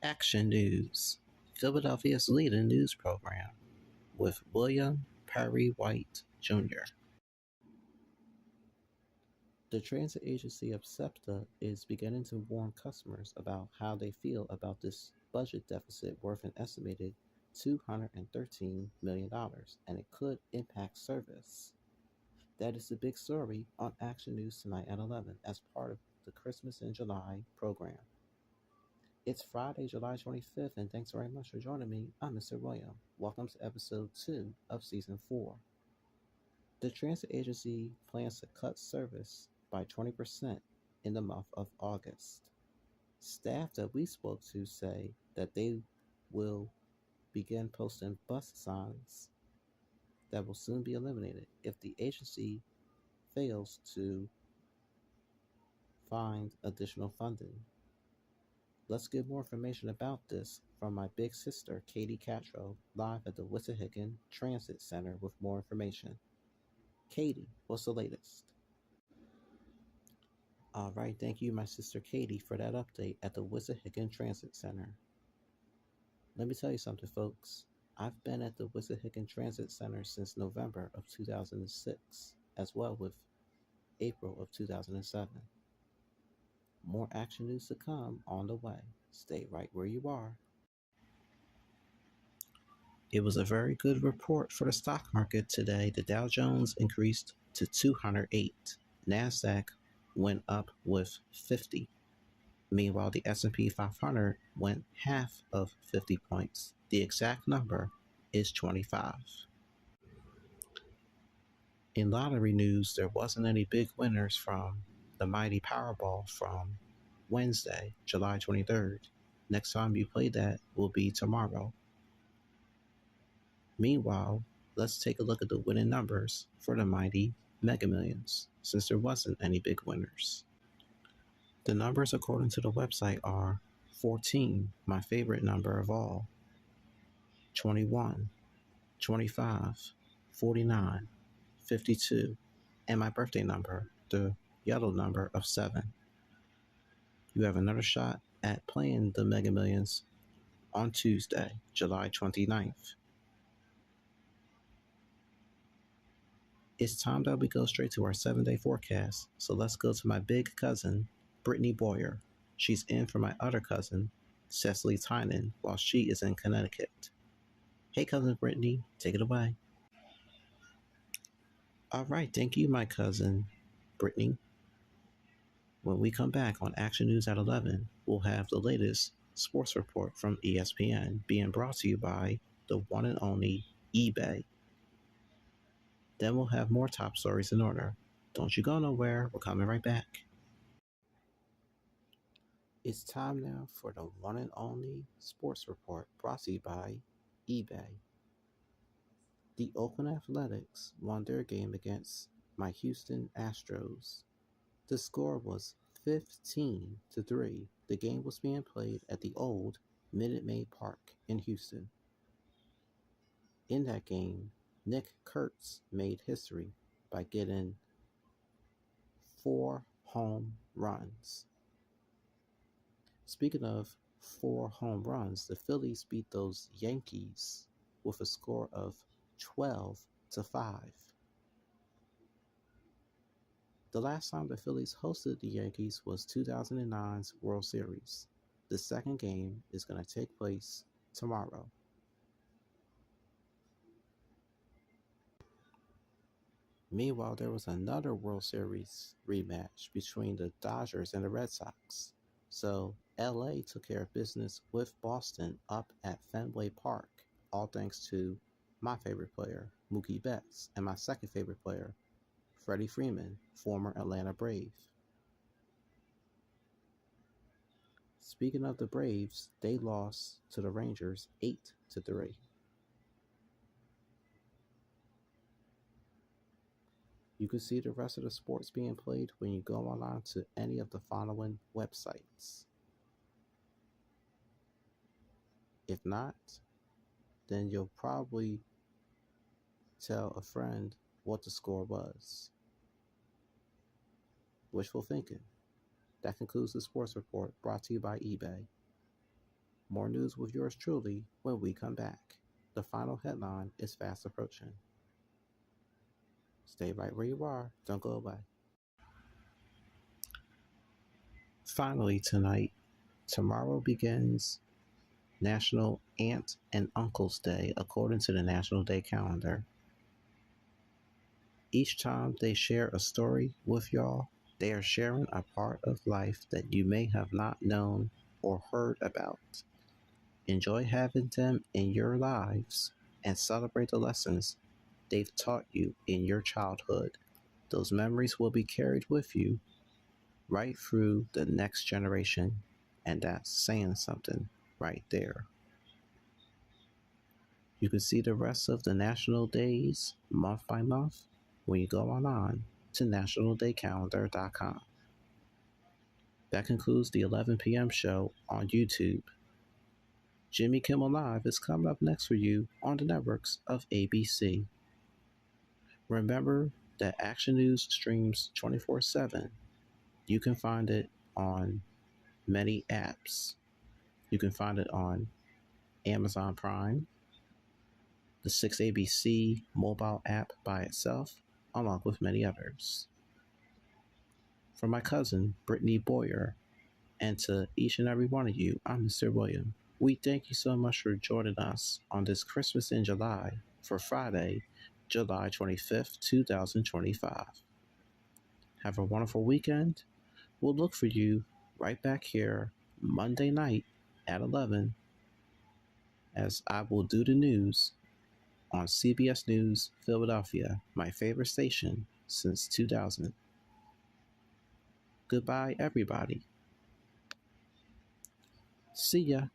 Action News, Philadelphia's leading news program, with William Perry White Jr. The transit agency of SEPTA is beginning to warn customers about how they feel about this budget deficit worth an estimated $213 million, and it could impact service. That is the big story on Action News tonight at 11 as part of the Christmas in July program. It's Friday, July 25th, and thanks very much for joining me. I'm Mr. William. Welcome to episode 2 of season 4. The transit agency plans to cut service by 20% in the month of August. Staff that we spoke to say that they will begin posting bus signs that will soon be eliminated if the agency fails to find additional funding. Let's get more information about this from my big sister, Katie Catro, live at the Wissahickon Transit Center with more information. Katie, what's the latest? All right, thank you, my sister Katie, for that update at the Wissahickon Transit Center. Let me tell you something, folks. I've been at the Wissahickon Transit Center since November of 2006, as well with April of 2007. More action news to come on the way. Stay right where you are. It was a very good report for the stock market today. The Dow Jones increased to 208. NASDAQ went up with 50. Meanwhile, the S&P 500 went half of 50 points. The exact number is 25. In lottery news, there wasn't any big winners from the mighty Powerball from Wednesday, July 23rd. Next time you play that will be tomorrow. Meanwhile, let's take a look at the winning numbers for the mighty Mega Millions, since there wasn't any big winners. The numbers according to the website are 14, my favorite number of all, 21, 25, 49, 52, and my birthday number, the yellow number of 7. You have another shot at playing the Mega Millions on Tuesday, July 29th. It's time that we go straight to our 7-day forecast, so let's go to my big cousin, Brittany Boyer. She's in for my other cousin, Cecily Tynan, while she is in Connecticut. Hey, cousin Brittany, take it away. All right, thank you, my cousin, Brittany. When we come back on Action News at 11, we'll have the latest sports report from ESPN being brought to you by the one and only eBay. Then we'll have more top stories in order. Don't you go nowhere, we're coming right back. It's time now for the one and only sports report brought to you by eBay. The Oakland Athletics won their game against my Houston Astros. The score was 15-3. The game was being played at the old Minute Maid Park in Houston. In that game, Nick Kurtz made history by getting 4 home runs. Speaking of 4 home runs, the Phillies beat those Yankees with a score of 12-5. The last time the Phillies hosted the Yankees was 2009's World Series. The second game is going to take place tomorrow. Meanwhile, there was another World Series rematch between the Dodgers and the Red Sox. So, LA took care of business with Boston up at Fenway Park, all thanks to my favorite player, Mookie Betts, and my second favorite player, Freddie Freeman, former Atlanta Brave. Speaking of the Braves, they lost to the Rangers 8-3. You can see the rest of the sports being played when you go online to any of the following websites. If not, then you'll probably tell a friend what the score was. Wishful thinking. That concludes the sports report brought to you by eBay. More news with yours truly when we come back. The final headline is fast approaching. Stay right where you are. Don't go away. Finally, tonight, tomorrow begins National Aunt and Uncle's Day according to the National Day calendar. Each time they share a story with y'all, they are sharing a part of life that you may have not known or heard about. Enjoy having them in your lives and celebrate the lessons they've taught you in your childhood. Those memories will be carried with you right through the next generation, and that's saying something right there. You can see the rest of the national days month by month when you go online to nationaldaycalendar.com. That concludes the 11 p.m. show on YouTube. Jimmy Kimmel Live is coming up next for you on the networks of ABC. Remember that Action News streams 24/7. You can find it on many apps. You can find it on Amazon Prime, the 6ABC mobile app by itself, along with many others. From my cousin, Brittany Boyer, and to each and every one of you, I'm Mr. William. We thank you so much for joining us on this Christmas in July for Friday, July 25th, 2025. Have a wonderful weekend. We'll look for you right back here Monday night at 11 as I will do the news on CBS News Philadelphia, my favorite station since 2000. Goodbye, everybody. See ya.